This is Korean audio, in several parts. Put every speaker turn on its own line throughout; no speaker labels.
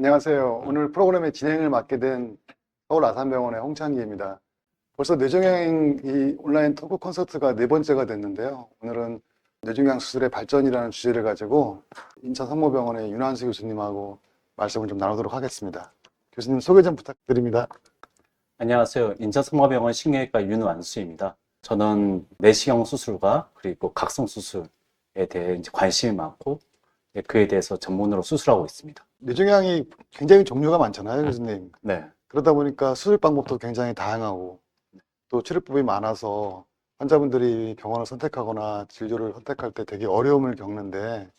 안녕하세요. 오늘 프로그램의 진행을 맡게 된 서울 아산병원의 홍창기입니다. 벌써 뇌종양이 온라인 토크 콘서트가 네 번째가 됐는데요. 오늘은 뇌종양 수술의 발전이라는 주제를 가지고 인천 성모병원의 윤환수 교수님하고 말씀을 좀 나누도록 하겠습니다. 교수님 소개 좀 부탁드립니다.
안녕하세요. 인천성모병원 신경외과 윤완수입니다. 저는 내시경 수술과 그리고 각성 수술에 대해 관심이 많고 그에 대해서 전문으로 수술하고 있습니다.
뇌종양이 굉장히 종류가 많잖아요, 교수님.
네,
그러다 보니까 수술 방법도 굉장히 다양하고 또 치료법이 많아서 환자분들이 병원을 선택하거나 진료를 선택할 때 되게 어려움을 겪는데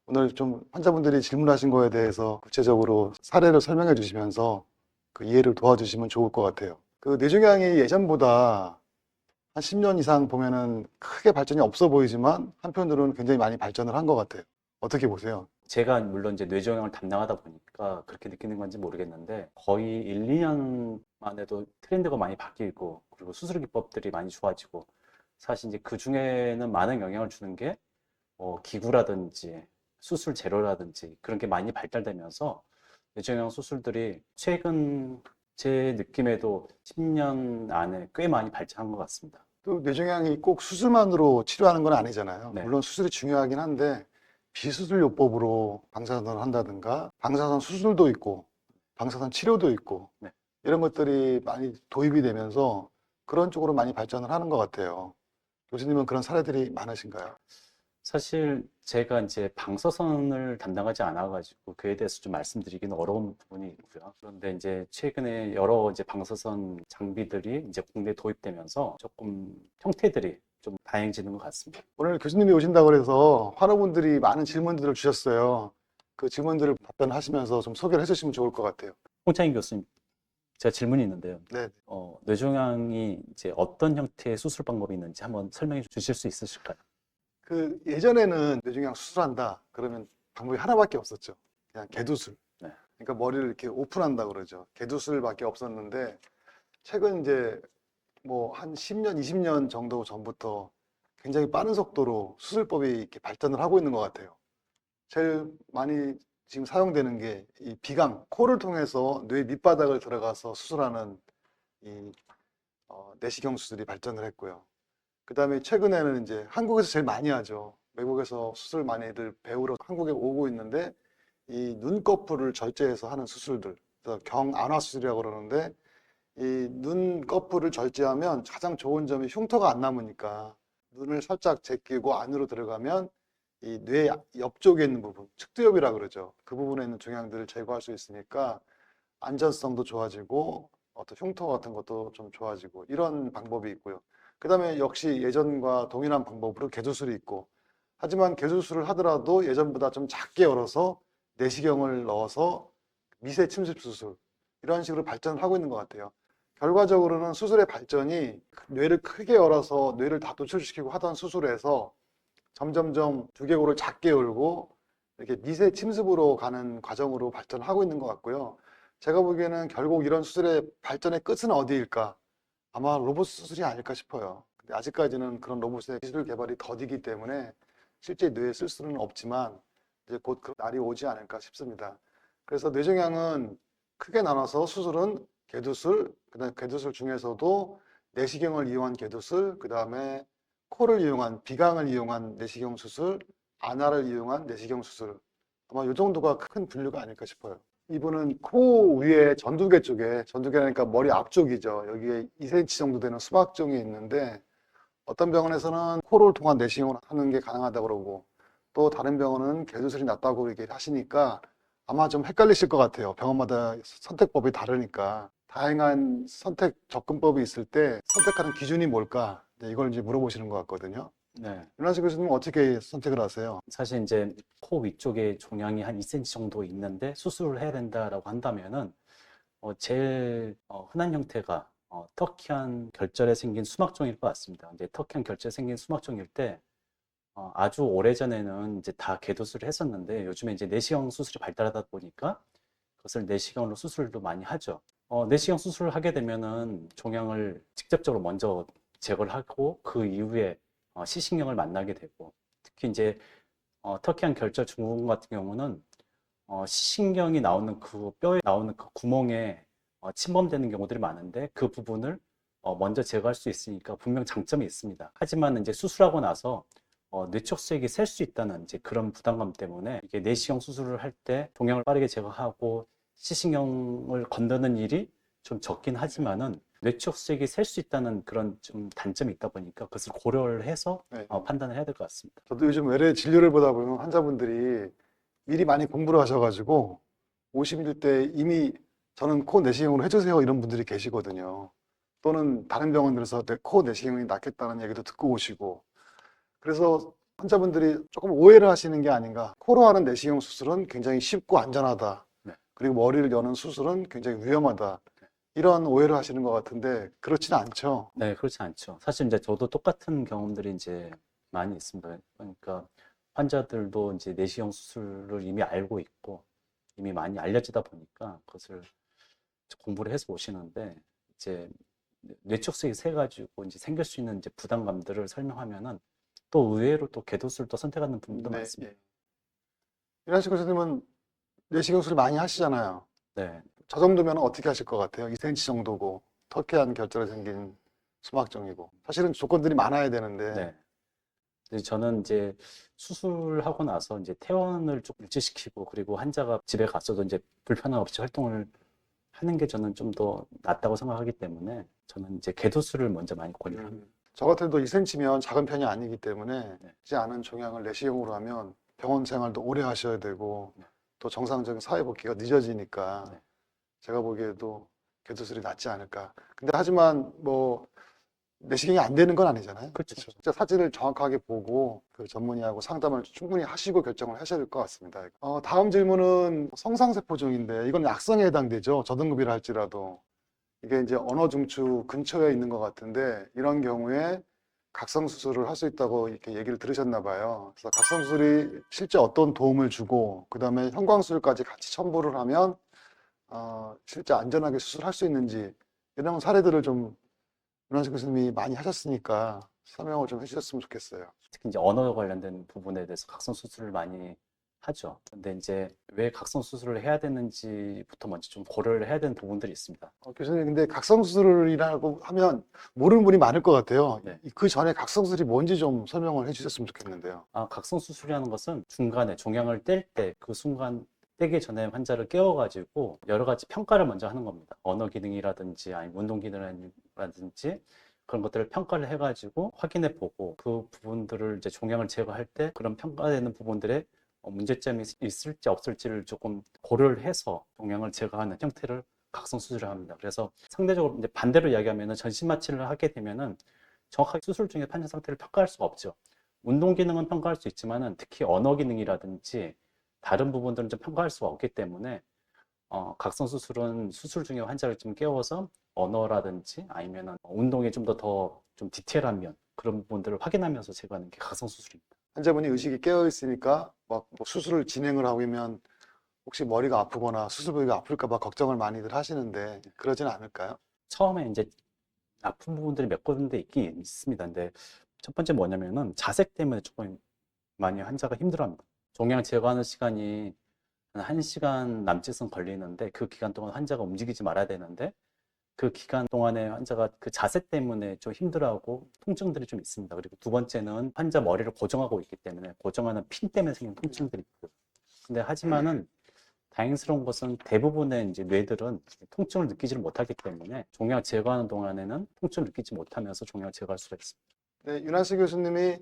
오늘 좀 환자분들이 질문하신 거에 대해서 구체적으로 사례를 설명해 주시면서 그 이해를 도와주시면 좋을 것 같아요. 그 뇌종양이 예전보다 한 10년 이상 보면은 크게 발전이 없어 보이지만 한편으로는 굉장히 많이 발전을 한 것 같아요. 어떻게 보세요?
제가 물론 이제 뇌종양을 담당하다 보니까 그렇게 느끼는 건지 모르겠는데 거의 1, 2년만 해도 트렌드가 많이 바뀌고 그리고 수술 기법들이 많이 좋아지고 사실 이제 그 중에는 많은 영향을 주는 게 기구라든지 수술 재료라든지 그런 게 많이 발달되면서 뇌종양 수술들이 최근 제 느낌에도 10년 안에 꽤 많이 발전한 것 같습니다.
또 뇌종양이 꼭 수술만으로 치료하는 건 아니잖아요.
네.
물론 수술이 중요하긴 한데 비수술요법으로 방사선을 한다든가 방사선 수술도 있고 방사선 치료도 있고
네.
이런 것들이 많이 도입이 되면서 그런 쪽으로 많이 발전을 하는 것 같아요. 교수님은 그런 사례들이 많으신가요?
사실 제가 이제 방사선을 담당하지 않아가지고 그에 대해서 좀 말씀드리기는 어려운 부분이 있고요. 그런데 이제 최근에 여러 이제 방사선 장비들이 이제 국내에 도입되면서 조금 형태들이 좀 다양해지는 것 같습니다.
오늘 교수님이 오신다고 해서 환우분들이 많은 질문들을 주셨어요. 그 질문들을 답변하시면서 좀 소개를 해주시면 좋을 것 같아요.
홍창인 교수님, 제가 질문이 있는데요.
네.
뇌종양이 이제 어떤 형태의 수술 방법이 있는지 한번 설명해 주실 수 있으실까요?
그 예전에는 뇌종양 수술한다 그러면 방법이 하나밖에 없었죠. 그냥 개두술.
네.
그러니까 머리를 이렇게 오픈한다 그러죠. 개두술밖에 없었는데 최근 이제 뭐 한 10년, 20년 정도 전부터 굉장히 빠른 속도로 수술법이 이렇게 발전을 하고 있는 것 같아요. 제일 많이 지금 사용되는 게 이 비강, 코를 통해서 뇌 밑바닥을 들어가서 수술하는 이 내시경 수술이 발전을 했고요. 그 다음에 최근에는 이제 한국에서 제일 많이 하죠. 외국에서 수술 많이들 배우러 한국에 오고 있는데 이 눈꺼풀을 절제해서 하는 수술들, 그래서 경안화 수술이라고 그러는데 이 눈꺼풀을 절제하면 가장 좋은 점이 흉터가 안 남으니까 눈을 살짝 제끼고 안으로 들어가면 이 뇌 옆쪽에 있는 부분, 측두엽이라 그러죠. 그 부분에 있는 종양들을 제거할 수 있으니까 안전성도 좋아지고 어떤 흉터 같은 것도 좀 좋아지고 이런 방법이 있고요. 그 다음에 역시 예전과 동일한 방법으로 개수술이 있고 하지만 개수술을 하더라도 예전보다 좀 작게 열어서 내시경을 넣어서 미세 침습 수술 이런 식으로 발전을 하고 있는 것 같아요. 결과적으로는 수술의 발전이 뇌를 크게 열어서 뇌를 다 노출시키고 하던 수술에서 점점점 두개골을 작게 열고 이렇게 미세 침습으로 가는 과정으로 발전하고 있는 것 같고요. 제가 보기에는 결국 이런 수술의 발전의 끝은 어디일까? 아마 로봇 수술이 아닐까 싶어요. 근데 아직까지는 그런 로봇의 기술 개발이 더디기 때문에 실제 뇌에 쓸 수는 없지만 이제 곧 그 날이 오지 않을까 싶습니다. 그래서 뇌종양은 크게 나눠서 수술은 개두술, 그다음에 개두술 중에서도 내시경을 이용한 개두술, 그다음에 코를 이용한 비강을 이용한 내시경 수술, 안화를 이용한 내시경 수술. 아마 이 정도가 큰 분류가 아닐까 싶어요. 이분은 코 위에 전두개 쪽에, 전두개라니까 머리 앞쪽이죠. 여기에 2cm 정도 되는 수박종이 있는데 어떤 병원에서는 코를 통한 내시경을 하는 게 가능하다고 그러고 또 다른 병원은 개수술이 낫다고 얘기를 하시니까 아마 좀 헷갈리실 것 같아요. 병원마다 선택법이 다르니까. 다양한 선택 접근법이 있을 때 선택하는 기준이 뭘까? 이걸 이제 물어보시는 것 같거든요.
네.
윤환식 교수님은 어떻게 선택을 하세요?
사실 이제 코 위쪽에 종양이 한 2cm 정도 있는데 수술을 해야 된다라고 한다면은 제일 흔한 형태가 터키한 결절에 생긴 수막종일 것 같습니다. 이제 터키한 결절에 생긴 수막종일 때 아주 오래전에는 이제 다 개도술을 했었는데 요즘에 이제 내시경 수술이 발달하다 보니까 그것을 내시경으로 수술도 많이 하죠. 내시경 수술을 하게 되면은 종양을 직접적으로 먼저 제거를 하고 그 이후에 시신경을 만나게 되고 특히 이제 터키한 결절 증후군 같은 경우는 시신경이 나오는 그 뼈에 나오는 그 구멍에 침범되는 경우들이 많은데 그 부분을 먼저 제거할 수 있으니까 분명 장점이 있습니다. 하지만 이제 수술하고 나서 뇌척수액이 셀 수 있다는 이제 그런 부담감 때문에 이게 내시경 수술을 할 때 종양을 빠르게 제거하고 시신경을 건드는 일이 좀 적긴 하지만은 뇌척수액이 셀 수 있다는 그런 좀 단점이 있다 보니까 그것을 고려를 해서
네.
판단을 해야 될 것 같습니다.
저도 요즘 외래 진료를 보다 보면 환자분들이 미리 많이 공부를 하셔가지고 50일 때 이미 저는 코 내시경으로 해주세요 이런 분들이 계시거든요. 또는 다른 병원들에서 코 내시경이 낫겠다는 얘기도 듣고 오시고, 그래서 환자분들이 조금 오해를 하시는 게 아닌가. 코로 하는 내시경 수술은 굉장히 쉽고 안전하다.
네.
그리고 머리를 여는 수술은 굉장히 위험하다. 이런 오해를 하시는 것 같은데 그렇지는 않죠.
네, 그렇지 않죠. 사실 이제 저도 똑같은 경험들이 이제 많이 있습니다. 그러니까 환자들도 이제 내시경 수술을 이미 알고 있고 이미 많이 알려지다 보니까 그것을 공부를 해서 오시는데 이제 뇌척수액이 세 가지고 이제 생길 수 있는 이제 부담감들을 설명하면은 또 의외로 또 궤도술도 선택하는 분도
네,
많습니다.
예. 이란식 교수님은 내시경 수술 많이 하시잖아요.
네,
저 정도면 어떻게 하실 것 같아요? 2cm 정도고 터키한 결절에 생긴 수막종이고 사실은 조건들이 많아야 되는데.
네. 근데 저는 이제 수술하고 나서 이제 퇴원을 좀 유지시키고 그리고 환자가 집에 갔어도 이제 불편함 없이 활동을 하는 게 저는 좀 더 낫다고 생각하기 때문에 저는 이제 궤도술을 먼저 많이 권유를 합니다.
저 같아도 2cm면 작은 편이 아니기 때문에
네.
크지 않은 종양을 내시경으로 하면 병원 생활도 오래 하셔야 되고
네.
또 정상적인 사회 복귀가 늦어지니까
네.
제가 보기에도 궤도술이 낫지 않을까. 근데 하지만 뭐 내시경이 안 되는 건 아니잖아요.
그렇죠.
진짜 사진을 정확하게 보고 그 전문의하고 상담을 충분히 하시고 결정을 하셔야 될 것 같습니다. 다음 질문은 성상세포종인데 이건 악성에 해당되죠. 저등급이라 할지라도. 이게 이제 언어 중추 근처에 있는 것 같은데 이런 경우에 각성 수술을 할 수 있다고 이렇게 얘기를 들으셨나 봐요. 그래서 각성 수술이 실제 어떤 도움을 주고 그다음에 형광수술까지 같이 첨부를 하면 실제 안전하게 수술할 수 있는지 이런 사례들을 좀 윤환식 교수님이 많이 하셨으니까 설명을 좀 해주셨으면 좋겠어요.
특히 이제 언어 관련된 부분에 대해서 각성 수술을 많이 하죠. 근데 이제 왜 각성 수술을 해야 되는지부터 먼저 좀 고려를 해야 되는 부분들이 있습니다.
교수님, 근데 각성수술이라고 하면 모르는 분이 많을 것 같아요.
네.
그 전에 각성수술이 뭔지 좀 설명을 해주셨으면 좋겠는데요.
각성 수술이라는 것은 중간에 종양을 뗄 때 그 순간 떼기 전에 환자를 깨워가지고 여러 가지 평가를 먼저 하는 겁니다. 언어 기능이라든지 아니면 운동 기능이라든지 그런 것들을 평가를 해가지고 확인해 보고 그 부분들을 이제 종양을 제거할 때 그런 평가되는 부분들에 문제점이 있을지 없을지를 조금 고려를 해서 종양을 제거하는 형태를 각성 수술을 합니다. 그래서 상대적으로 이제 반대로 이야기하면은 전신 마취를 하게 되면은 정확하게 수술 중에 환자 상태를 평가할 수가 없죠. 운동 기능은 평가할 수 있지만은 특히 언어 기능이라든지 다른 부분들은 좀 평가할 수가 없기 때문에 각성 수술은 수술 중에 환자를 좀 깨워서 언어라든지 아니면 운동에 좀 더 좀 디테일한 면 그런 부분들을 확인하면서 제거하는 게 각성 수술입니다.
환자분이 의식이 깨어 있으니까 막뭐 수술을 진행을 하면 혹시 머리가 아프거나 수술 부위가 아플까 봐 걱정을 많이들 하시는데 그러진 않을까요?
처음에 이제 아픈 부분들이 몇 군데 있긴 있습니다. 근데 첫 번째 뭐냐면은 자색 때문에 조금 많이 환자가 힘들어합니다. 종양 제거하는 시간이 한 1시간 남짓은 걸리는데 그 기간 동안 환자가 움직이지 말아야 되는데 그 기간 동안에 환자가 그 자세 때문에 좀 힘들어하고 통증들이 좀 있습니다. 그리고 두 번째는 환자 머리를 고정하고 있기 때문에 고정하는 핀 때문에 생긴 통증들이 있고. 근데 하지만은 다행스러운 것은 대부분의 이제 뇌들은 통증을 느끼지를 못하기 때문에 종양 제거하는 동안에는 통증을 느끼지 못하면서 종양을 제거할 수가 있습니다.
네, 윤한수 교수님이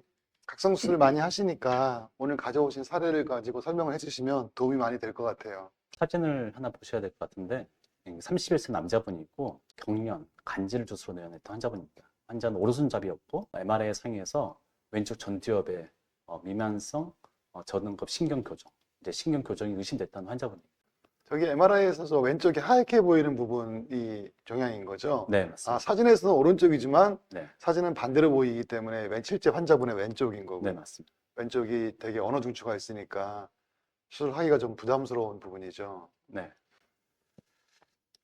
각성수술을 많이 하시니까 오늘 가져오신 사례를 가지고 설명을 해주시면 도움이 많이 될 것 같아요.
사진을 하나 보셔야 될 것 같은데 31세 남자분이 있고 경련, 간질 주스로 내원했던 환자분입니다. 환자는 오른손잡이였고 MRI 상에서 왼쪽 전두엽에 미만성 저등급 신경교정, 이제 신경교정이 의심됐던 환자분입니다.
저기 MRI에서 왼쪽에 하얗게 보이는 부분이 종양인 거죠?
네, 맞습니다.
사진에서는 오른쪽이지만
네,
사진은 반대로 보이기 때문에 실제 환자분의 왼쪽인 거고요.
네, 맞습니다.
왼쪽이 되게 언어 중추가 있으니까 수술하기가 좀 부담스러운 부분이죠.
네.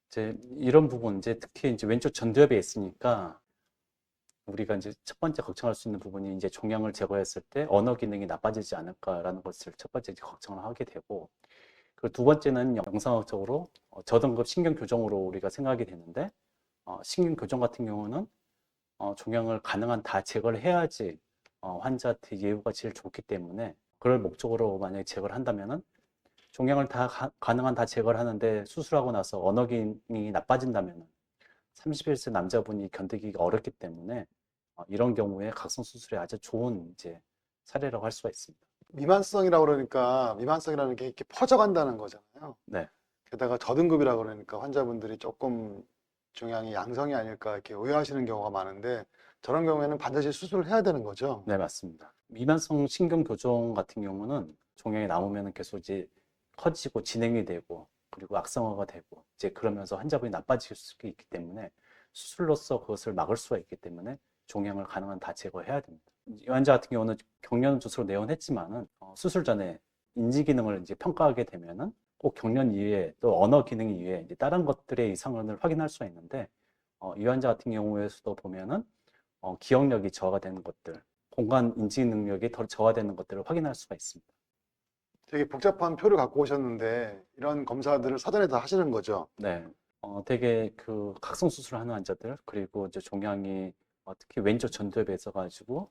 이제 이런 부분, 이제 특히 이제 왼쪽 전두엽에 있으니까 우리가 이제 첫 번째 걱정할 수 있는 부분이 이제 종양을 제거했을 때 언어 기능이 나빠지지 않을까라는 것을 첫 번째 이제 걱정을 하게 되고, 그 두 번째는 영상학적으로 저등급 신경교정으로 우리가 생각이 되는데, 신경교정 같은 경우는 종양을 가능한 다 제거를 해야지 환자한테 예후가 제일 좋기 때문에, 그럴 목적으로 만약에 제거를 한다면은 종양을 다 가능한 다 제거를 하는데 수술하고 나서 언어 기능이 나빠진다면 31세 남자분이 견디기가 어렵기 때문에 이런 경우에 각성 수술이 아주 좋은 이제 사례라고 할 수가 있습니다.
미만성이라고 그러니까 미만성이라는 게 이렇게 퍼져간다는 거잖아요.
네,
게다가 저등급이라고 그러니까 환자분들이 조금 종양이 양성이 아닐까 이렇게 오해하시는 경우가 많은데 저런 경우에는 반드시 수술을 해야 되는 거죠.
네, 맞습니다. 미만성 신경교정 같은 경우는 종양이 남으면 계속 이제 커지고 진행이 되고 그리고 악성화가 되고 이제 그러면서 환자분이 나빠질 수 있기 때문에 수술로서 그것을 막을 수가 있기 때문에 종양을 가능한 다 제거해야 됩니다. 이 환자 같은 경우는 경련 주사로 내원했지만은 수술 전에 인지 기능을 이제 평가하게 되면은 꼭 경련 이외에 또 언어 기능 이외에 이제 다른 것들의 이상을 확인할 수가 있는데 이 환자 같은 경우에서도 보면은 기억력이 저하가 되는 것들, 공간 인지 능력이 더 저하되는 것들을 확인할 수가 있습니다.
되게 복잡한 표를 갖고 오셨는데 이런 검사들을 사전에 다 하시는 거죠.
네. 되게 그 각성 수술을 하는 환자들, 그리고 이제 종양이 특히 왼쪽 전두엽에 있어가지고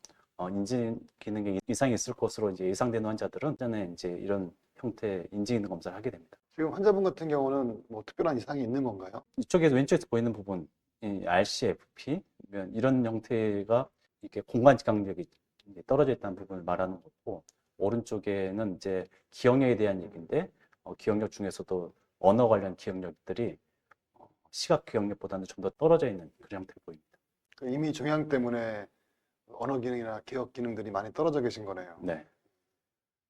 인지 기능에 이상이 있을 것으로 이제 예상되는 환자들은 전에 이제 이런 형태의 인지 기능 검사를 하게 됩니다.
지금 환자분 같은 경우는 뭐 특별한 이상이 있는 건가요?
이쪽에서 왼쪽에서 보이는 부분, 이 RCFP 이런 형태가 이렇게 공간 지각력이 이제 떨어져 있다는 부분을 말하는 거고, 오른쪽에는 이제 기억력에 대한 얘기인데 기억력 중에서도 언어 관련 기억력들이 시각 기억력보다는 좀 더 떨어져 있는 그런 형태로 보입니다.
이미 종양 때문에 언어 기능이나 기억 기능들이 많이 떨어져 계신 거네요.
네,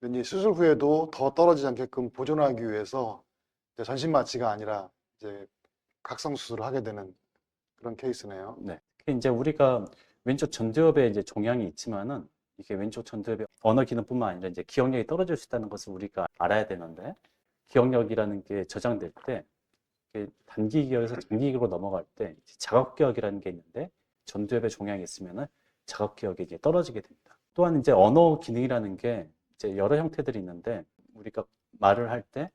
근데 이제 수술 후에도 더 떨어지지 않게끔 보존하기 위해서 이제 전신 마취가 아니라 이제 각성 수술을 하게 되는 그런 케이스네요.
네. 특히 이제 우리가 왼쪽 전두엽에 이제 종양이 있지만은 이게 왼쪽 전두엽의 언어 기능뿐만 아니라 이제 기억력이 떨어질 수 있다는 것을 우리가 알아야 되는데, 기억력이라는 게 저장될 때 이게 단기 기억에서 장기 기억으로 넘어갈 때 이제 자각 기억이라는 게 있는데, 전두엽에 종양이 있으면은 자각 기억이 이제 떨어지게 됩니다. 또한 이제 언어 기능이라는 게 이제 여러 형태들이 있는데, 우리가 말을 할 때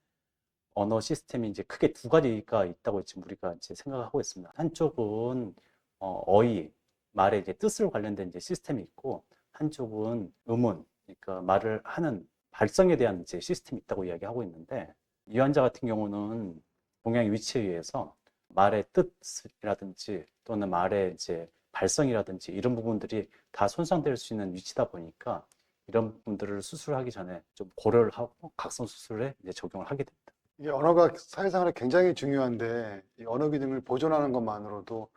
언어 시스템이 이제 크게 두 가지가 있다고 지금 우리가 이제 생각하고 있습니다. 한쪽은 어휘, 말의 이제 뜻을 관련된 이제 시스템이 있고, 한쪽은 음운, 그러니까 말을 하는 발성에 대한 이제 시스템이 있다고 이야기하고 있는데, 이 환자 같은 경우는 동양의 위치에 의해서 말의 뜻이라든지 또는 말의 이제 발성이라든지 이런 부분들이 다 손상될 수 있는 위치다 보니까 이런 부분들을 수술하기 전에 좀 고려를 하고 각성 수술에 이제 적용을 하게 됩니다.
이게 언어가 사회생활에 굉장히 중요한데 이 언어 기능을 보존하는 것만으로도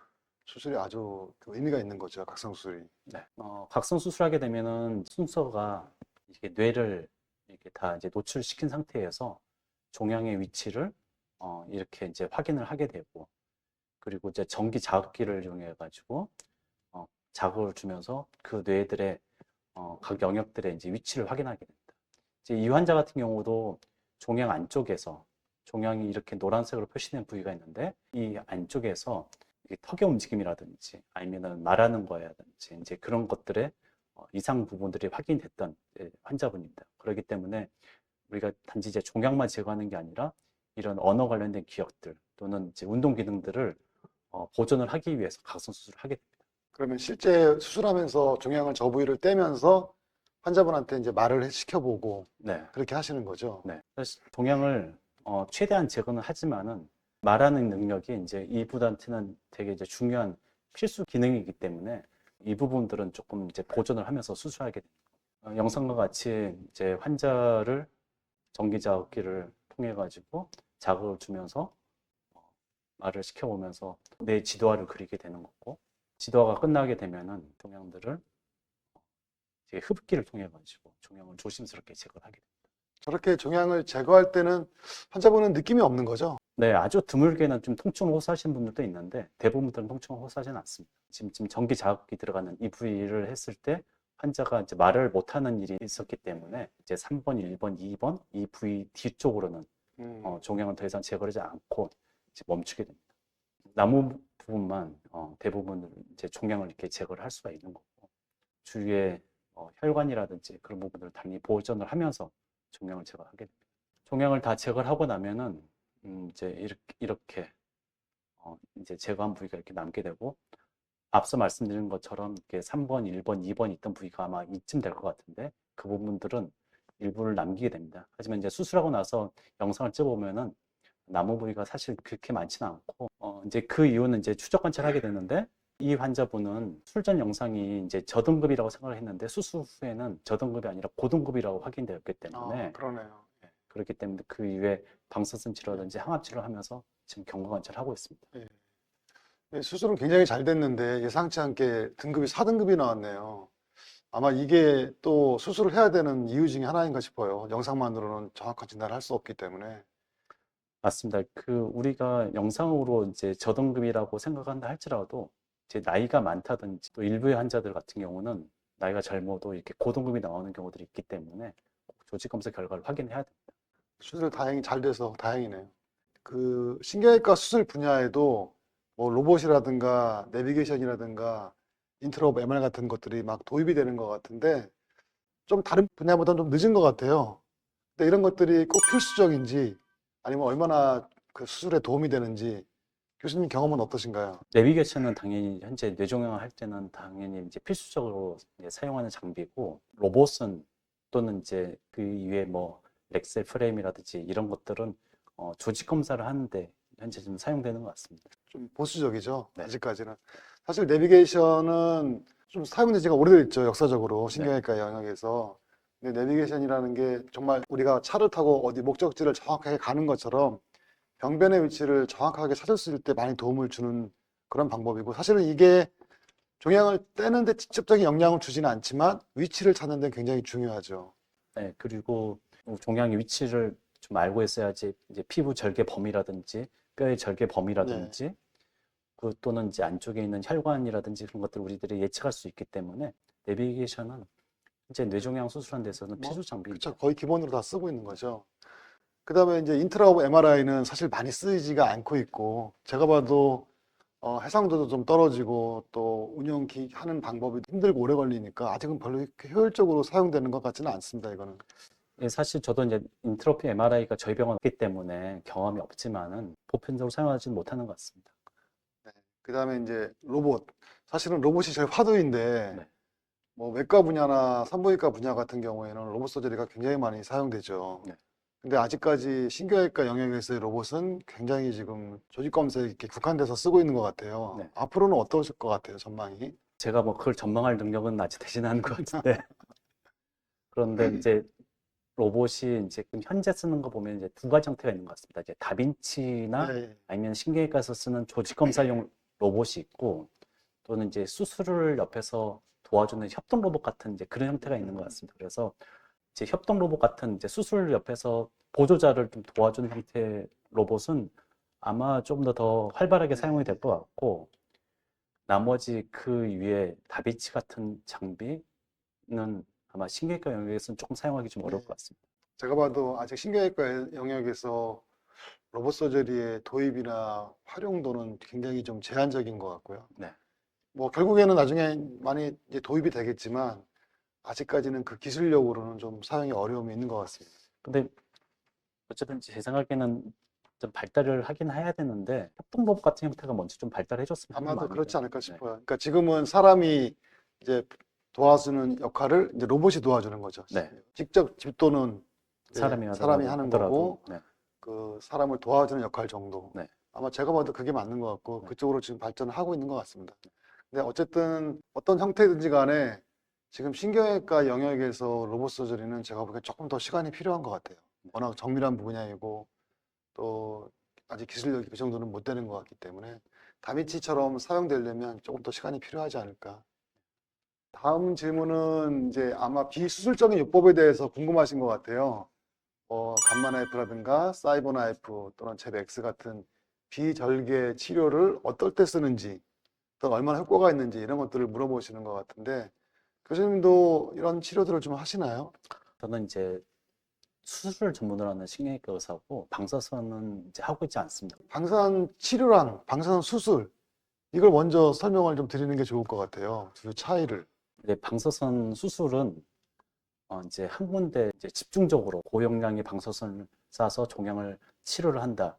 수술이 아주 그 의미가 있는 거죠. 각성 수술이.
네. 각성 수술하게 되면은 순서가 이게 뇌를 이렇게 다 이제 노출시킨 상태에서 종양의 위치를 이렇게 이제 확인을 하게 되고, 그리고 이제 전기 자극기를 이용해 가지고 자극을 주면서 그 뇌들의 각 영역들의 이제 위치를 확인하게 됩니다. 이제 이 환자 같은 경우도 종양 안쪽에서 종양이 이렇게 노란색으로 표시된 부위가 있는데, 이 안쪽에서 턱의 움직임이라든지 아니면은 말하는 거라든지 이제 그런 것들의 이상 부분들이 확인됐던 환자분입니다. 그렇기 때문에 우리가 단지 이제 종양만 제거하는 게 아니라 이런 언어 관련된 기억들 또는 이제 운동 기능들을 보존을 하기 위해서 각성 수술을 하게 됩니다.
그러면 실제 수술하면서 종양을 저 부위를 떼면서 환자분한테 이제 말을 시켜보고
네,
그렇게 하시는 거죠.
네. 그래서 종양을 최대한 제거는 하지만은 말하는 능력이 이제 이분한테는 되게 이제 중요한 필수 기능이기 때문에 이 부분들은 조금 이제 보존을 하면서 수술하게 됩니다. 영상과 같이 이제 환자를 전기 자극기를 통해 가지고 자극을 주면서 말을 시켜보면서 내 지도화를 그리게 되는 거고, 지도화가 끝나게 되면은 종양들을 이제 흡기를 통해 가지고 종양을 조심스럽게 제거를 하게 됩니다.
저렇게 종양을 제거할 때는 환자분은 느낌이 없는 거죠.
네, 아주 드물게는 좀 통증을 호소하시는 분들도 있는데 대부분들은 통증을 호소하지는 않습니다. 지금 전기 자극이 들어가는 이 부위를 했을 때 환자가 이제 말을 못하는 일이 있었기 때문에 이제 3번, 1번, 2번 이 부위 뒤쪽으로는 종양을 더 이상 제거하지 않고 이제 멈추게 됩니다. 나무 부분만 대부분 이제 종양을 이렇게 제거를 할 수가 있는 거고, 주위에 혈관이라든지 그런 부분들을 당연히 보존을 하면서 종양을 제거하게 됩니다. 종양을 다 제거를 하고 나면은 이제 이렇게 이제 제거한 부위가 이렇게 남게 되고, 앞서 말씀드린 것처럼 이렇게 3번, 1번, 2번 있던 부위가 아마 이쯤 될 것 같은데, 그 부분들은 일부를 남기게 됩니다. 하지만 이제 수술하고 나서 영상을 찍어보면은 남은 부위가 사실 그렇게 많지는 않고, 이제 그 이유는 이제 추적 관찰하게 되는데, 이 환자분은 수술 전 영상이 이제 저등급이라고 생각을 했는데, 수술 후에는 저등급이 아니라 고등급이라고 확인되었기 때문에,
그러네요.
그렇기 때문에 그 이후에 방사선 치료라든지 항암 치료를 하면서 지금 경과 관찰을 하고 있습니다.
예. 수술은 굉장히 잘 됐는데 예상치 않게 등급이 4등급이 나왔네요. 아마 이게 또 수술을 해야 되는 이유 중에 하나인가 싶어요. 영상만으로는 정확한 진단을 할 수 없기 때문에.
맞습니다. 우리가 영상으로 이제 저등급이라고 생각한다 할지라도, 이제 나이가 많다든지 또 일부의 환자들 같은 경우는 나이가 젊어도 이렇게 고등급이 나오는 경우들이 있기 때문에 꼭 조직 검사 결과를 확인해야 됩니다.
수술 다행히 잘 돼서 다행이네요. 그 신경외과 수술 분야에도 뭐 로봇이라든가 내비게이션이라든가 인트라옵 MR 같은 것들이 막 도입이 되는 것 같은데 좀 다른 분야보다는 좀 늦은 것 같아요. 근데 이런 것들이 꼭 필수적인지 아니면 얼마나 그 수술에 도움이 되는지 교수님 경험은 어떠신가요?
내비게이션은 당연히 현재 뇌종양을 할 때는 당연히 이제 필수적으로 이제 사용하는 장비고, 로봇은 또는 이제 그 이외에 뭐 렉셀 프레임이라든지 이런 것들은 조직 검사를 하는데 현재 좀 사용되는 것 같습니다.
좀 보수적이죠.
네.
아직까지는. 사실 내비게이션은 좀 사용된 지가 오래됐죠. 역사적으로 신경외과 영역에서. 근데 내비게이션이라는 게 정말 우리가 차를 타고 어디 목적지를 정확하게 가는 것처럼 병변의 위치를 정확하게 찾을 수 있을 때 많이 도움을 주는 그런 방법이고, 사실은 이게 종양을 떼는데 직접적인 영향을 주지는 않지만 위치를 찾는 데 굉장히 중요하죠.
네, 그리고 종양의 위치를 좀 알고 있어야지 이제 피부 절개 범위라든지 뼈의 절개 범위라든지 또는 이제 안쪽에 있는 혈관이라든지 그런 것들을 우리들이 예측할 수 있기 때문에 내비게이션은 이제 뇌종양 수술한 데서는 필수 장비입니다.
그쵸, 거의 기본으로 다 쓰고 있는 거죠. 그 다음에 이제 인트라옵 MRI는 사실 많이 쓰이지가 않고 있고, 제가 봐도 해상도도 좀 떨어지고 또 하는 방법이 힘들고 오래 걸리니까 아직은 별로 이렇게 효율적으로 사용되는 것 같지는 않습니다, 이거는.
예, 사실 저도 이제 인트로피 MRI가 저희 병원 없기 때문에 경험이 없지만은 보편적으로 사용하지는 못하는 것 같습니다.
그 다음에 이제 로봇. 사실은 로봇이 제일 화두인데,
네.
뭐 외과 분야나 산부인과 분야 같은 경우에는 로봇 서저리가 굉장히 많이 사용되죠.
네.
근데 아직까지 신경외과 영역에서의 로봇은 굉장히 지금 조직 검사에 이렇게 국한돼서 쓰고 있는 것 같아요.
네.
앞으로는 어떠실 것 같아요, 전망이?
제가 뭐 그걸 전망할 능력은 아직 되지는 않은 것 같은데 그런데 이제 로봇이 이제 현재 쓰는 거 보면 이제 두 가지 형태가 있는 것 같습니다. 이제 다빈치나
네.
아니면 신경외과에서 쓰는 조직 검사용 로봇이 있고, 또는 이제 수술을 옆에서 도와주는 협동 로봇 같은 이제 그런 형태가 있는 것 같습니다. 그래서 이제 협동 로봇 같은 이제 수술 옆에서 보조자를 좀 도와주는 형태의 로봇은 아마 조금 더 활발하게 사용이 될 것 같고, 나머지 그 위에 다빈치 같은 장비는 아마 신경외과 영역에서는 조금 사용하기 좀 어려울 것 같습니다.
제가 봐도 아직 신경외과 영역에서 로봇 서저리의 도입이나 활용도는 굉장히 좀 제한적인 것 같고요.
네.
뭐 결국에는 나중에 많이 이제 도입이 되겠지만 아직까지는 그 기술력으로는 좀 사용이 어려움이 있는 것 같습니다.
근데 어쨌든 제 생각에는 좀 발달을 하긴 해야 되는데, 협동 로봇 같은 형태가 먼저 좀 발달해 줬으면 하는
아마도
마음이에요.
그렇지 않을까
네.
싶어요. 그러니까 지금은 사람이 이제 도와주는 역할을 이제 로봇이 도와주는 거죠.
네.
직접 집도는 이제
사람이
사람이 하는
하더라도,
거고,
네.
그 사람을 도와주는 역할 정도.
네.
아마 제가 봐도 그게 맞는 것 같고,
네.
그쪽으로 지금 발전을 하고 있는 것 같습니다. 근데 어쨌든 어떤 형태든지 간에 지금 신경외과 영역에서 로봇 서저리는 제가 보기엔 조금 더 시간이 필요한 것 같아요. 워낙 정밀한 분야이고 또 아직 기술력이 그 정도는 못 되는 것 같기 때문에 다빈치처럼 사용되려면 조금 더 시간이 필요하지 않을까. 다음 질문은 이제 아마 비수술적인 요법에 대해서 궁금하신 것 같아요. 감마 나이프라든가 사이버 나이프 또는 잽X 같은 비절개 치료를 어떨 때 쓰는지 또 얼마나 효과가 있는지 이런 것들을 물어보시는 것 같은데, 교수님도 이런 치료들을 좀 하시나요?
저는 이제 수술을 전문으로 하는 신경외과 의사고, 방사선은 이제 하고 있지 않습니다.
방사선 치료랑 방사선 수술, 이걸 먼저 설명을 좀 드리는 게 좋을 것 같아요. 그 차이를.
이제 방사선 수술은 이제 한 군데 이제 집중적으로 고용량의 방사선을 쏴서 종양을 치료를 한다.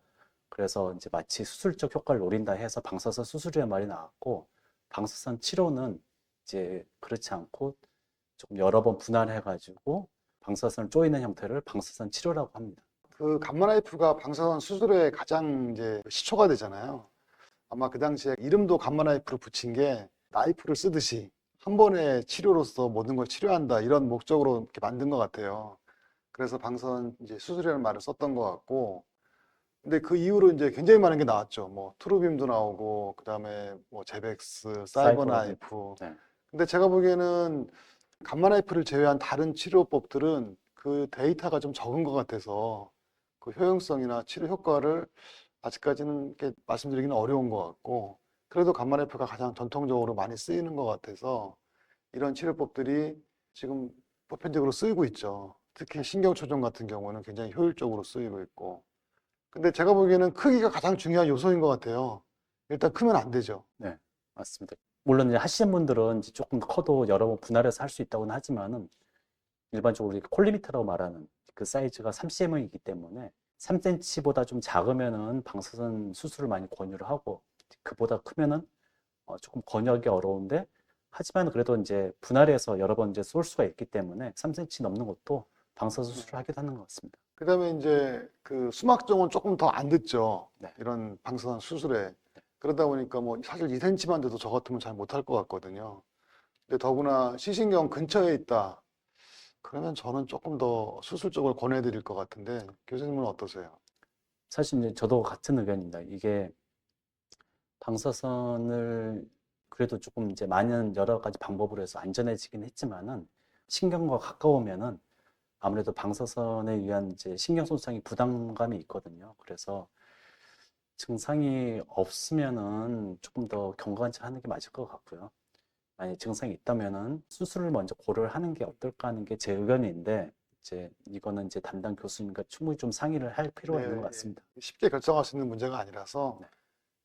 그래서 이제 마치 수술적 효과를 노린다 해서 방사선 수술이라는 말이 나왔고, 방사선 치료는 이제 그렇지 않고 조금 여러 번 분할해가지고 방사선을 쪼이는 형태를 방사선 치료라고 합니다.
그 감마나이프가 방사선 수술에 가장 이제 시초가 되잖아요. 아마 그 당시에 이름도 감마나이프로 붙인 게 나이프를 쓰듯이 한 번의 치료로서 모든 걸 치료한다 이런 목적으로 이렇게 만든 것 같아요. 그래서 방사선 이제 수술이라는 말을 썼던 것 같고, 근데 그 이후로 이제 굉장히 많은 게 나왔죠. 뭐 트루빔도 나오고, 그다음에 뭐 제벡스,
사이버나이프.
사이버나이프.
네.
근데 제가 보기에는 감마나이프를 제외한 다른 치료법들은 그 데이터가 좀 적은 것 같아서 그 효용성이나 치료 효과를 아직까지는 이렇게 말씀드리기는 어려운 것 같고, 그래도 감마나이프가 가장 전통적으로 많이 쓰이는 것 같아서 이런 치료법들이 지금 보편적으로 쓰이고 있죠. 특히 신경초정 같은 경우는 굉장히 효율적으로 쓰이고 있고. 근데 제가 보기에는 크기가 가장 중요한 요소인 것 같아요. 일단 크면 안 되죠.
네, 맞습니다. 물론 이제 하시는 분들은 이제 조금 커도 여러 번 분할해서 할 수 있다고는 하지만은 일반적으로 우리 콜리미터라고 말하는 그 사이즈가 3cm이기 때문에 3cm보다 좀 작으면은 방사선 수술을 많이 권유를 하고, 그보다 크면은 조금 권유하기 어려운데, 하지만 그래도 이제 분할해서 여러 번 이제 쏠 수가 있기 때문에 3cm 넘는 것도 방사선 수술을 하기도 하는 것 같습니다.
그다음에 이제 그 수막종은 조금 더 안 듣죠.
네.
이런 방사선 수술에. 그러다 보니까 뭐 사실 2cm만 돼도 저 같으면 잘 못할 것 같거든요. 근데 더구나 시신경 근처에 있다. 그러면 저는 조금 더 수술 쪽을 권해드릴 것 같은데 교수님은 어떠세요?
사실 이제 저도 같은 의견입니다. 이게 방사선을 그래도 조금 이제 많은 여러 가지 방법으로 해서 안전해지긴 했지만은 신경과 가까우면은 아무래도 방사선에 의한 이제 신경 손상이 부담감이 있거든요. 그래서 증상이 없으면은 조금 더 경과관찰 하는 게 맞을 것 같고요. 만약 증상이 있다면은 수술을 먼저 고려를 하는 게 어떨까 하는 게 제 의견인데, 이제 이거는 이제 담당 교수님과 충분히 좀 상의를 할 필요가 있는 것
네,
같습니다.
쉽게 결정할 수 있는 문제가 아니라서
네.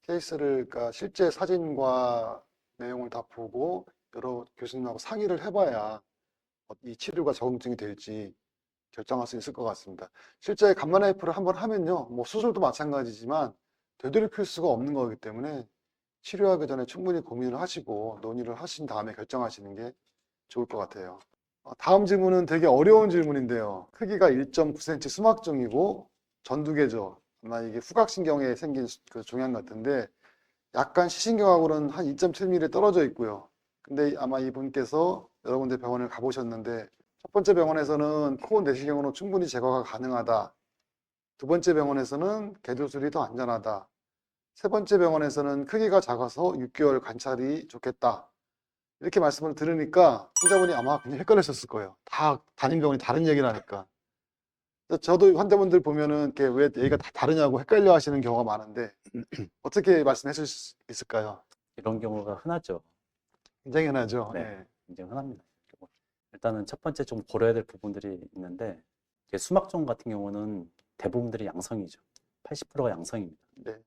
케이스를, 그러니까 실제 사진과 내용을 다 보고 여러 교수님하고 상의를 해봐야 이 치료가 적응증이 될지 결정할 수 있을 것 같습니다. 실제 감마나이프를 한번 하면요, 뭐 수술도 마찬가지지만 되돌이킬 수가 없는 거기 때문에 치료하기 전에 충분히 고민을 하시고 논의를 하신 다음에 결정하시는 게 좋을 것 같아요. 다음 질문은 되게 어려운 질문인데요. 크기가 1.9cm 수막종이고 전두개죠. 아마 이게 후각신경에 생긴 그 종양 같은데 약간 시신경하고는 한 2.7mm 떨어져 있고요. 근데 아마 이분께서 여러 군데 병원을 가보셨는데 첫 번째 병원에서는 코 내시경으로 충분히 제거가 가능하다. 두 번째 병원에서는 개도술이 더 안전하다. 세 번째 병원에서는 크기가 작아서 6개월 관찰이 좋겠다. 이렇게 말씀을 들으니까 환자분이 아마 굉장히 헷갈리셨을 거예요. 다 다닌 병원이 다른 얘기를 하니까. 그래서 저도 환자분들 보면은 이렇게 왜 얘기가 다 다르냐고 헷갈려 하시는 경우가 많은데 어떻게 말씀해 주실 수 있을까요?
이런 경우가 흔하죠.
굉장히 흔하죠.
네,
예.
굉장히 흔합니다. 일단은 첫 번째 좀 고려해야 될 부분들이 있는데, 이게 수막종 같은 경우는 대부분들이 양성이죠. 80%가 양성입니다.
네.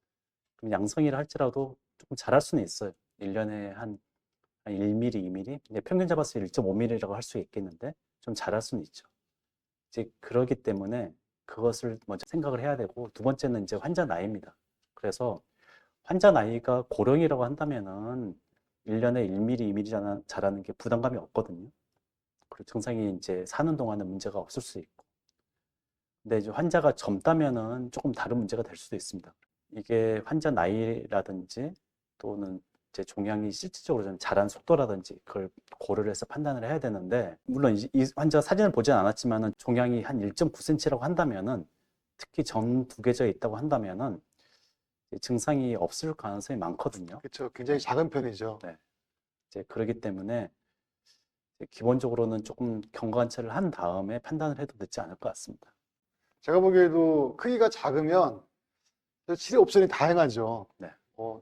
그럼 양성이라 할지라도 조금 잘할 수는 있어요. 1년에 한 1mm, 2mm, 이제 평균 잡았을 때 1.5mm라고 할 수 있겠는데 좀 잘할 수는 있죠. 이제 그러기 때문에 그것을 먼저 생각을 해야 되고, 두 번째는 이제 환자 나이입니다. 그래서 환자 나이가 고령이라고 한다면은 1년에 1mm, 2mm 자라는 게 부담감이 없거든요. 그리고 증상이 이제 사는 동안은 문제가 없을 수 있고. 근데 이제 환자가 젊다면은 조금 다른 문제가 될 수도 있습니다. 이게 환자 나이라든지 또는 이제 종양이 실질적으로 좀 자란 속도라든지 그걸 고려를 해서 판단을 해야 되는데, 물론 이 환자 사진을 보진 않았지만은 종양이 한 1.9cm라고 한다면은, 특히 전두개져에 있다고 한다면은 증상이 없을 가능성이 많거든요.
그렇죠. 굉장히 작은 편이죠.
네. 이제 그러기 때문에 기본적으로는 조금 경과관찰을 한 다음에 판단을 해도 늦지 않을 것 같습니다.
제가 보기에도 크기가 작으면 치료 옵션이 다양하죠.
네.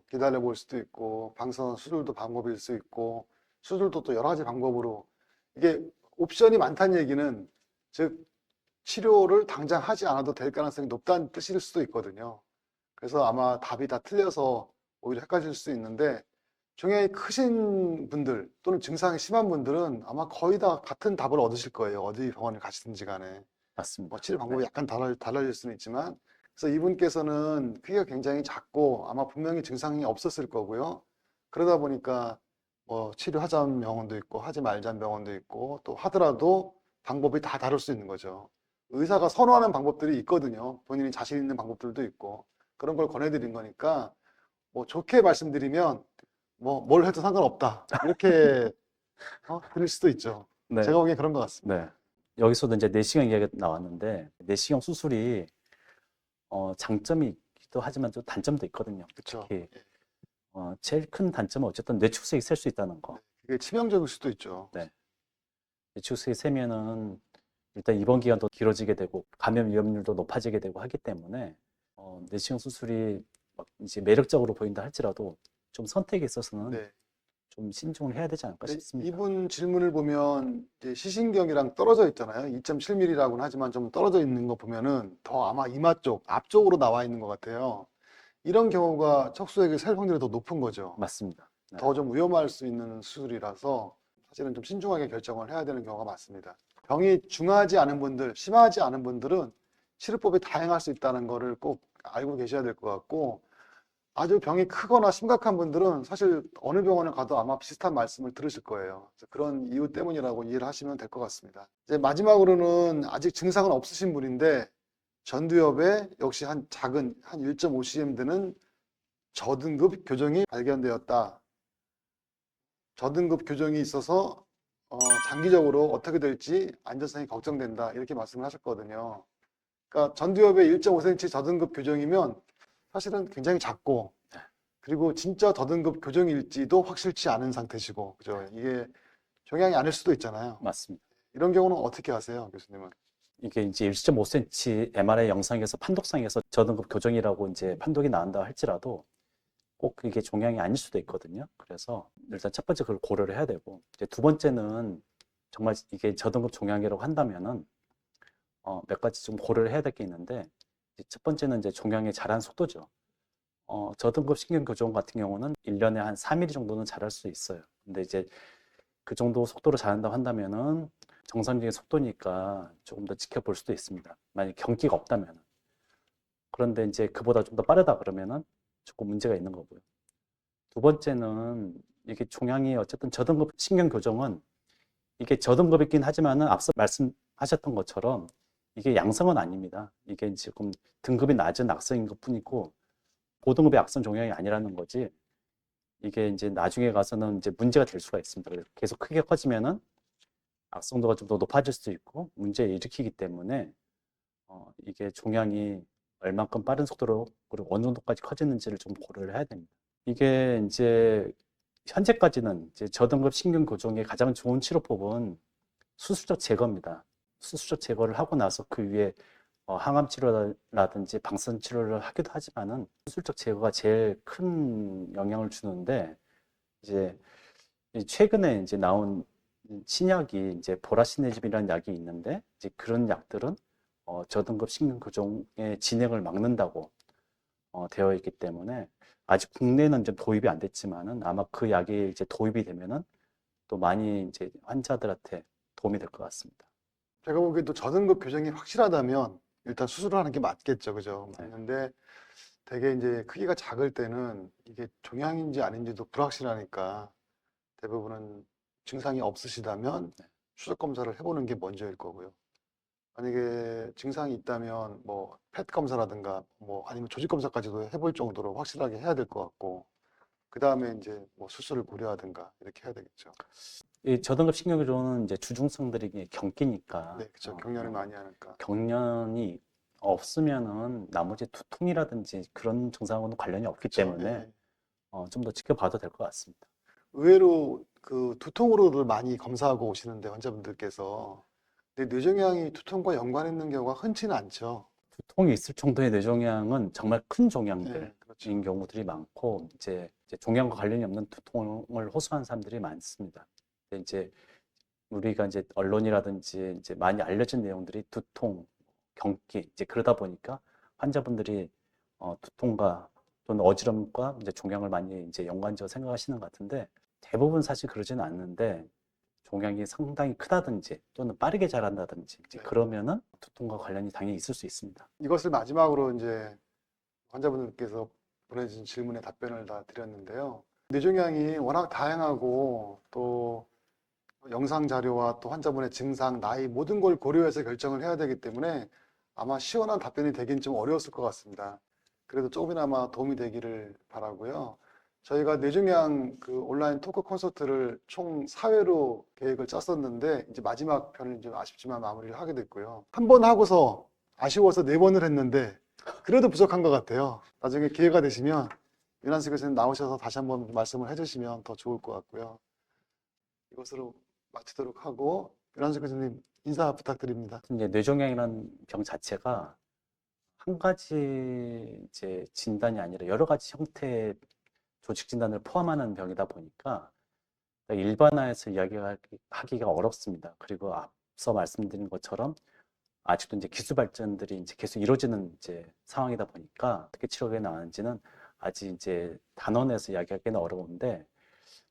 기다려 볼 수도 있고, 방사선 수술도 방법일 수 있고, 수술도 또 여러 가지 방법으로 이게 옵션이 많다는 얘기는 즉 치료를 당장 하지 않아도 될 가능성이 높다는 뜻일 수도 있거든요. 그래서 아마 답이 다 틀려서 오히려 헷갈릴 수 있는데 종양이 크신 분들 또는 증상이 심한 분들은 아마 거의 다 같은 답을 얻으실 거예요. 어디 병원을 가시든지 간에.
맞습니다.
치료 방법이
네.
약간 달라질 수는 있지만, 그래서 이분께서는 크기가 굉장히 작고 아마 분명히 증상이 없었을 거고요. 그러다 보니까 치료하자는 병원도 있고 하지 말자는 병원도 있고 또 하더라도 방법이 다 다를 수 있는 거죠. 의사가 선호하는 방법들이 있거든요. 본인이 자신 있는 방법들도 있고 그런 걸 권해드린 거니까 좋게 말씀드리면 뭘 해도 상관없다 이렇게 들을 수도 있죠.
네.
제가 보기엔 그런 것 같습니다.
네. 여기서도 이제 내시경 얘기가 나왔는데 내시경 수술이 장점이 있기도 하지만 좀 단점도 있거든요.
그렇죠.
특히 제일 큰 단점은 어쨌든 뇌축색이 셀 수 있다는 거.
그게 치명적일 수도 있죠.
네. 뇌축색이 세면은 일단 입원 기간도 길어지게 되고 감염 위험률도 높아지게 되고 하기 때문에 내시경 수술이 막 이제 매력적으로 보인다 할지라도 좀 선택에 있어서는
네.
좀 신중을 해야 되지 않을까 싶습니다.
이분 질문을 보면 이제 시신경이랑 떨어져 있잖아요. 2.7mm라고는 하지만 좀 떨어져 있는 거 보면은 더 아마 이마 쪽, 앞쪽으로 나와 있는 것 같아요. 이런 경우가 척수액의 살 확률이 더 높은 거죠.
맞습니다. 네.
더 좀 위험할 수 있는 수술이라서 사실은 좀 신중하게 결정을 해야 되는 경우가 많습니다. 병이 중하지 않은 분들, 심하지 않은 분들은 치료법이 다양할 수 있다는 거를 꼭 알고 계셔야 될 것 같고, 아주 병이 크거나 심각한 분들은 사실 어느 병원에 가도 아마 비슷한 말씀을 들으실 거예요. 그래서 그런 이유 때문이라고 이해를 하시면 될 것 같습니다. 이제 마지막으로는 아직 증상은 없으신 분인데 전두엽에 역시 한 작은 한 1.5cm 되는 저등급 교정이 발견되었다. 저등급 교정이 있어서 장기적으로 어떻게 될지 안전성이 걱정된다. 이렇게 말씀을 하셨거든요. 그러니까 전두엽에 1.5cm 저등급 교정이면 사실은 굉장히 작고 그리고 진짜 더등급 교정일지도 확실치 않은 상태시고 그죠? 이게 종양이 아닐 수도 있잖아요.
맞습니다.
이런 경우는 어떻게 하세요, 교수님은?
이게 이제 1.5cm MRI 영상에서 판독상에서 저등급 교정이라고 이제 판독이 나온다 할지라도 꼭 이게 종양이 아닐 수도 있거든요. 그래서 일단 첫 번째 그걸 고려를 해야 되고 이제 두 번째는 정말 이게 저등급 종양이라고 한다면은 몇 가지 좀 고려를 해야 될 게 있는데 이제 첫 번째는 이제 종양의 자란 속도죠. 저등급 신경 교정 같은 경우는 1년에 한 3mm 정도는 자랄 수 있어요. 근데 이제 그 정도 속도로 자란다고 한다면은 정상적인 속도니까 조금 더 지켜볼 수도 있습니다. 만약 경기가 없다면. 그런데 이제 그보다 좀 더 빠르다 그러면은 조금 문제가 있는 거고요. 두 번째는 이게 종양이 어쨌든 저등급 신경 교정은 이게 저등급이긴 하지만은 앞서 말씀하셨던 것처럼 이게 양성은 아닙니다. 이게 지금 등급이 낮은 악성인 것 뿐이고 고등급의 악성 종양이 아니라는 거지. 이게 이제 나중에 가서는 이제 문제가 될 수가 있습니다. 그래서 계속 크게 커지면은 악성도가 좀 더 높아질 수 있고 문제를 일으키기 때문에 이게 종양이 얼만큼 빠른 속도로 그리고 어느 정도까지 커지는지를 좀 고려를 해야 됩니다. 이게 이제 현재까지는 이제 저등급 신경 교정의 가장 좋은 치료법은 수술적 제거입니다. 수술적 제거를 하고 나서 그 위에 항암 치료라든지 방사선 치료를 하기도 하지만은 수술적 제거가 제일 큰 영향을 주는데 이제 최근에 이제 나온 신약이 이제 보라시네즘이라는 약이 있는데 이제 그런 약들은 저등급 신경 교정의 진행을 막는다고 되어 있기 때문에 아직 국내는 좀 도입이 안 됐지만은 아마 그 약이 이제 도입이 되면은 또 많이 이제 환자들한테 도움이 될 것 같습니다.
제가 보기에도 저등급 교정이 확실하다면 일단 수술을 하는 게 맞겠죠, 그죠?
네.
맞는데 되게 이제 크기가 작을 때는 이게 종양인지 아닌지도 불확실하니까 대부분은 증상이 없으시다면
네.
추적 검사를 해보는 게 먼저일 거고요. 만약에 증상이 있다면 펫 검사라든가 아니면 조직 검사까지도 해볼 정도로 확실하게 해야 될 것 같고 그 다음에 이제 수술을 고려하든가 이렇게 해야 되겠죠.
이 저등급 신경 교정은 이제 주중성들이 이게 경기니까
네, 그렇죠. 경련을 많이 하니까.
경련이 없으면은 나머지 두통이라든지 그런 증상과는 관련이 없기
그렇죠.
때문에
예.
좀 더 지켜봐도 될 것 같습니다.
의외로 그 두통으로를 많이 검사하고 오시는데 환자분들께서 근데 뇌종양이 두통과 연관 있는 경우가 흔치는 않죠.
두통이 있을 정도의 뇌종양은 정말 큰 종양들인
네, 그렇죠.
경우들이 많고 이제 종양과 관련이 없는 두통을 호소하는 사람들이 많습니다. 근데 이제 우리가 이제 언론이라든지 이제 많이 알려진 내용들이 두통, 경기 이제 그러다 보니까 환자분들이 두통과 또는 어지럼과 이제 종양을 많이 이제 연관지어 생각하시는 것 같은데 대부분 사실 그러지는 않는데 종양이 상당히 크다든지 또는 빠르게 자란다든지 이제
네.
그러면은 두통과 관련이 당연히 있을 수 있습니다.
이것을 마지막으로 이제 환자분들께서 보내주신 질문에 답변을 다 드렸는데요. 뇌종양이 워낙 다양하고 또 영상 자료와 또 환자분의 증상, 나이 모든 걸 고려해서 결정을 해야 되기 때문에 아마 시원한 답변이 되긴 좀 어려웠을 것 같습니다. 그래도 조금이나마 도움이 되기를 바라고요. 저희가 뇌종양 그 온라인 토크 콘서트를 총 4회로 계획을 짰었는데 이제 마지막 편을 좀 아쉽지만 마무리를 하게 됐고요. 한 번 하고서 아쉬워서 4번을 했는데 그래도 부족한 것 같아요. 나중에 기회가 되시면 윤한수 교수님 나오셔서 다시 한번 말씀을 해주시면 더 좋을 것 같고요. 이것으로 마치도록 하고 윤한수 교수님 인사 부탁드립니다.
이제 뇌종양이라는 병 자체가 한 가지 이제 진단이 아니라 여러 가지 형태의 조직 진단을 포함하는 병이다 보니까 일반화해서 이야기하기가 어렵습니다. 그리고 앞서 말씀드린 것처럼 아직도 이제 기술 발전들이 이제 계속 이루어지는 이제 상황이다 보니까 어떻게 치료가 나왔는지는 아직 이제 단언해서 이야기하기는 어려운데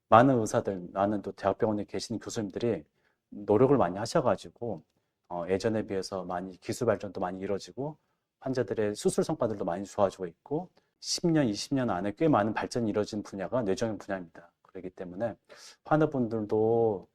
많은 의사들, 많은 또 대학병원에 계시는 교수님들이 노력을 많이 하셔가지고 예전에 비해서 많이 기술 발전도 많이 이루어지고 환자들의 수술 성과들도 많이 좋아지고 있고 10년, 20년 안에 꽤 많은 발전이 이루어진 분야가 뇌종양 분야입니다. 그렇기 때문에 환자분들도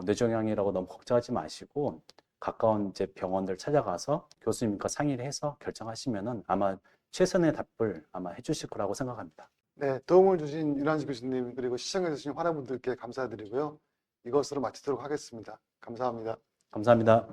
뇌종양이라고 너무 걱정하지 마시고 가까운 이제 병원들 찾아가서 교수님과 상의를 해서 결정하시면은 아마 최선의 답을 아마 해주실 거라고 생각합니다.
네, 도움을 주신 윤한수 교수님 그리고 시청해 주신 환자분들께 감사드리고요. 이것으로 마치도록 하겠습니다. 감사합니다.
감사합니다.